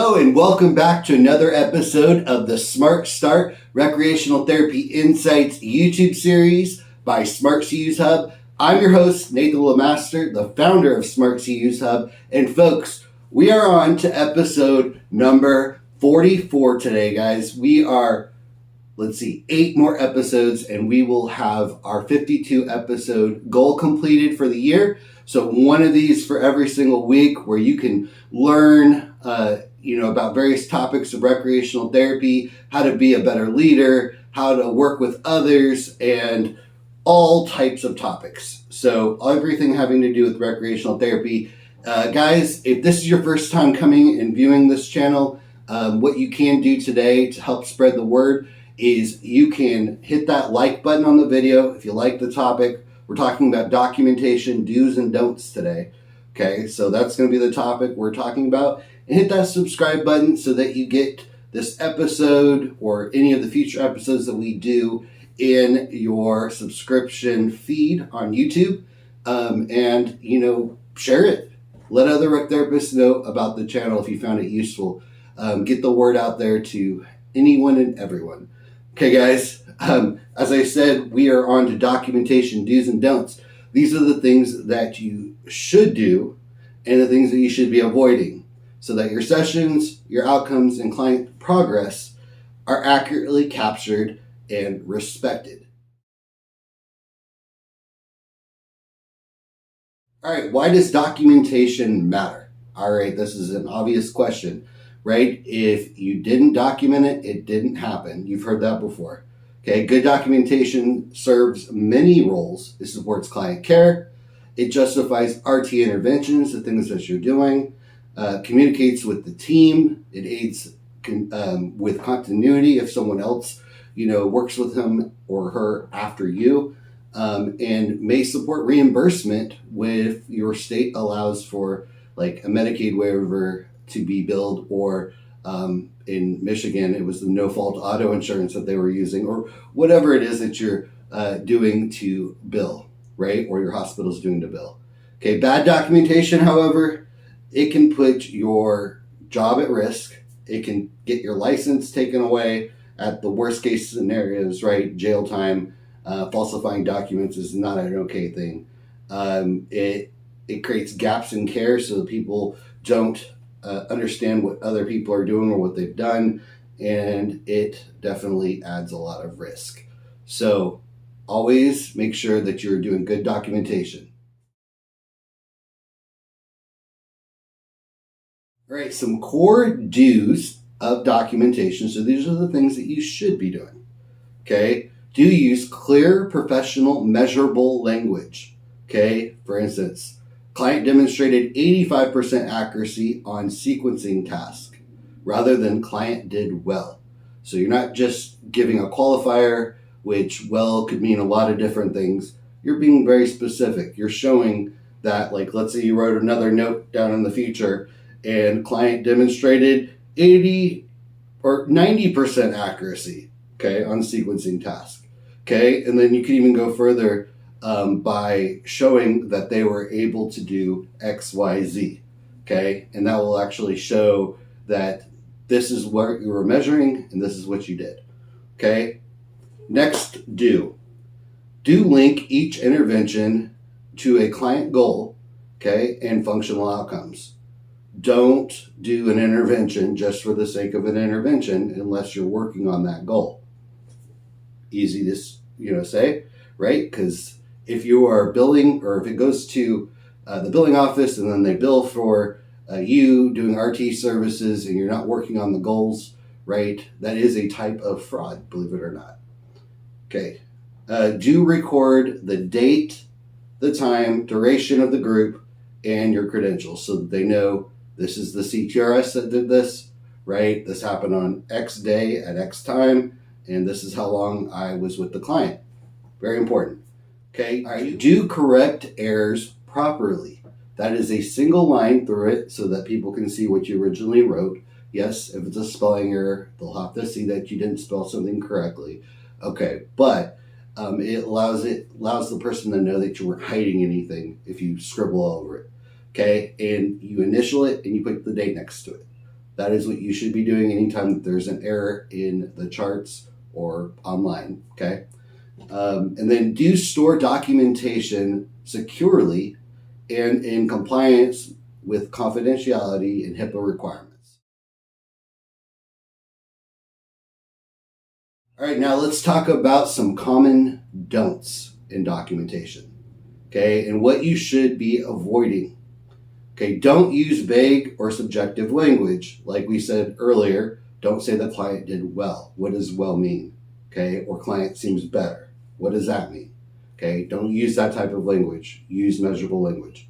Hello and welcome back to another episode of the Smart Start Recreational Therapy Insights YouTube series by Smart CU's Hub. I'm your host, Nathan Lamaster, the founder of Smart CU's Hub. And folks, we are on to episode number 44 today, guys. We are, 8 more episodes and we will have our 52 episode goal completed for the year. So one of these for every single week where you can learn about various topics of recreational therapy, how to be a better leader, how to work with others, and all types of topics. So everything having to do with recreational therapy. Guys, if this is your first time coming and viewing this channel, what you can do today to help spread the word is you can hit that like button on the video if you like the topic. We're talking about documentation, do's and don'ts today. Okay, so that's going to be the topic we're talking about. And hit that subscribe button so that you get this episode or any of the future episodes that we do in your subscription feed on YouTube. Share it. Let other rec therapists know about the channel if you found it useful. Get the word out there to anyone and everyone. Okay, guys, as I said, we are on to documentation, do's and don'ts. These are the things that you should do and the things that you should be avoiding so that your sessions, your outcomes, and client progress are accurately captured and respected. All right, why does documentation matter? All right, this is an obvious question, right? If you didn't document it, it didn't happen. You've heard that before. Okay, good documentation serves many roles. It supports client care. It justifies RT interventions, the things that you're doing. Communicates with the team. It aids with continuity if someone else, works with him or her after you. And may support reimbursement if your state allows for like a Medicaid waiver to be billed, or in Michigan, it was the no-fault auto insurance that they were using, or whatever it is that you're doing to bill, right? Or your hospital's doing to bill. Okay, bad documentation, however, it can put your job at risk. It can get your license taken away at the worst case scenarios, right? Jail time. Falsifying documents is not an okay thing. It creates gaps in care so that people don't understand what other people are doing or what they've done, and it definitely adds a lot of risk. So always make sure that you're doing good documentation. All right, some core do's of documentation. So these are the things that you should be doing. Okay, do use clear, professional, measurable language. Okay, for instance, client demonstrated 85% accuracy on sequencing task rather than client did well. So you're not just giving a qualifier, which well could mean a lot of different things. You're being very specific. You're showing that, like, let's say you wrote another note down in the future and client demonstrated 80 or 90% accuracy, okay, on sequencing task. Okay, and then you can even go further by showing that they were able to do X, Y, Z. Okay, and that will actually show that this is what you were measuring and this is what you did. Okay, next, do link each intervention to a client goal, okay, and functional outcomes. Don't do an intervention just for the sake of an intervention unless you're working on that goal. Easy to say, right? Because if you are billing, or if it goes to the billing office and then they bill for you doing RT services and you're not working on the goals, right? That is a type of fraud, believe it or not. Okay. Do record the date, the time, duration of the group, and your credentials so that they know this is the CTRS that did this, right? This happened on X day at X time, and this is how long I was with the client. Very important. Okay, all right. Do correct errors properly. That is a single line through it so that people can see what you originally wrote. Yes, if it's a spelling error, they'll have to see that you didn't spell something correctly. Okay, but it allows the person to know that you weren't hiding anything if you scribble all over it. Okay, and you initial it and you put the date next to it. That is what you should be doing anytime that there's an error in the charts or online, okay? And then do store documentation securely and in compliance with confidentiality and HIPAA requirements. All right, now let's talk about some common don'ts in documentation, okay, and what you should be avoiding. Okay, don't use vague or subjective language. Like we said earlier, don't say the client did well. What does well mean? Okay, or client seems better. What does that mean? Okay, don't use that type of language. Use measurable language.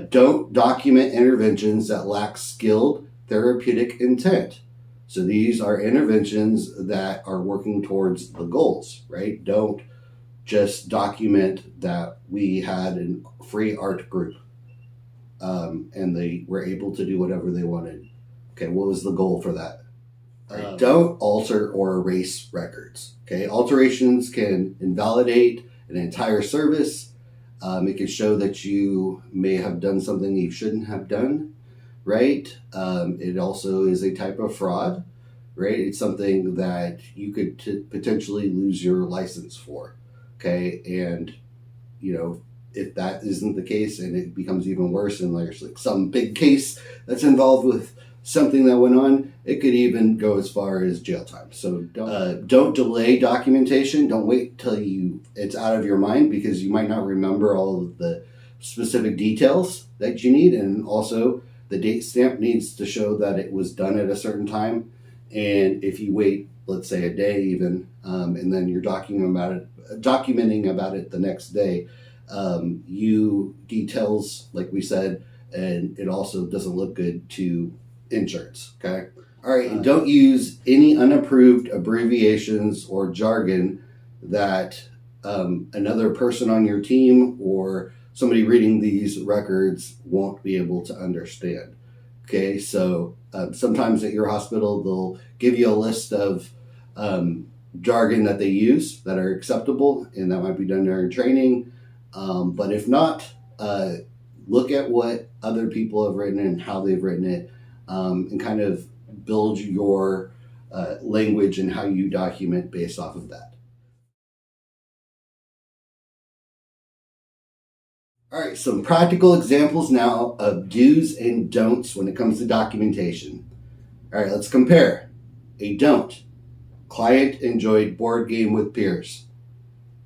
Don't document interventions that lack skilled therapeutic intent. So these are interventions that are working towards the goals, right? Don't just document that we had a free art group and they were able to do whatever they wanted. Okay, what was the goal for that? Don't alter or erase records. Okay, alterations can invalidate an entire service. It can show that you may have done something you shouldn't have done, right? It also is a type of fraud, right? It's something that you could potentially lose your license for, okay? And, you know, if that isn't the case and it becomes even worse and there's like some big case that's involved with something that went on, it could even go as far as jail time. So don't delay documentation. Don't wait till it's out of your mind, because you might not remember all of the specific details that you need. And also the date stamp needs to show that it was done at a certain time. And if you wait, let's say a day even, and then you're documenting about it the next day, you details, like we said, and it also doesn't look good to insurance. Okay. All right. And don't use any unapproved abbreviations or jargon that another person on your team or somebody reading these records won't be able to understand. Okay. So sometimes at your hospital, they'll give you a list of jargon that they use that are acceptable, and that might be done during training. But if not, look at what other people have written and how they've written it, and kind of build your language and how you document based off of that. All right, some practical examples now of do's and don'ts when it comes to documentation. All right, let's compare. A don't: client enjoyed board game with peers.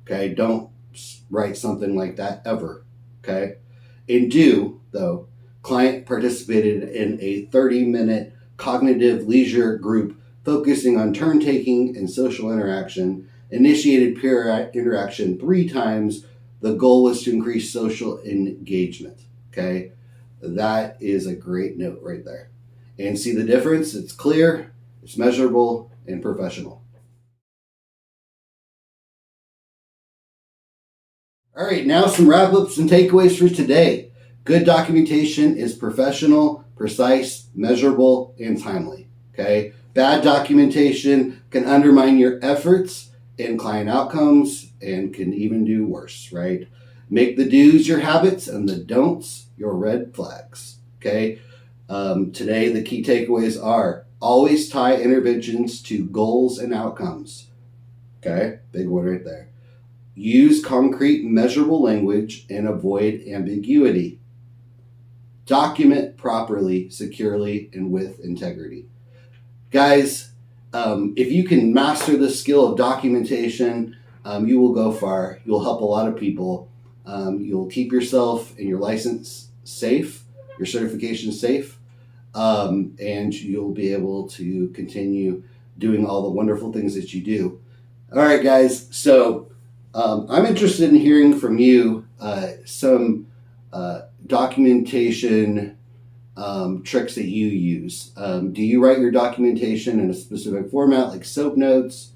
Okay, don't write something like that ever. Okay. In do, though, client participated in a 30-minute cognitive leisure group focusing on turn taking and social interaction, initiated peer interaction 3 times. The goal was to increase social engagement. Okay. That is a great note right there. And see the difference? It's clear, it's measurable, and professional. All right, now some wrap ups and takeaways for today. Good documentation is professional, precise, measurable, and timely. Okay. Bad documentation can undermine your efforts and client outcomes and can even do worse, right? Make the do's your habits and the don'ts your red flags. Okay. Today, the key takeaways are: always tie interventions to goals and outcomes. Okay. Big one right there. Use concrete, measurable language and avoid ambiguity. Document properly, securely, and with integrity. Guys, if you can master the skill of documentation, you will go far. You'll help a lot of people. You'll keep yourself and your license safe, your certification safe, and you'll be able to continue doing all the wonderful things that you do. All right, guys. So I'm interested in hearing from you some documentation tricks that you use. Do you write your documentation in a specific format, like SOAP notes?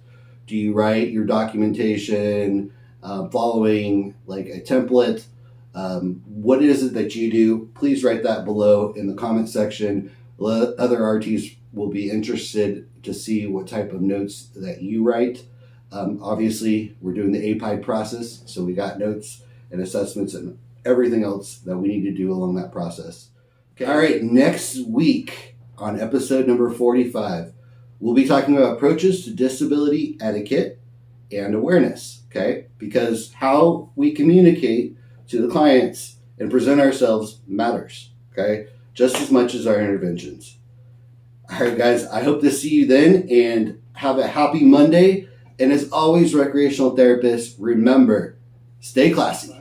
Do you write your documentation following like a template? What is it that you do? Please write that below in the comment section. Other RTs will be interested to see what type of notes that you write. Obviously, we're doing the API process, so we got notes and assessments and everything else that we need to do along that process. Okay. All right, next week on episode number 45. We'll be talking about approaches to disability etiquette and awareness, okay? Because how we communicate to the clients and present ourselves matters, okay? Just as much as our interventions. All right, guys, I hope to see you then and have a happy Monday. And as always, recreational therapists, remember, stay classy.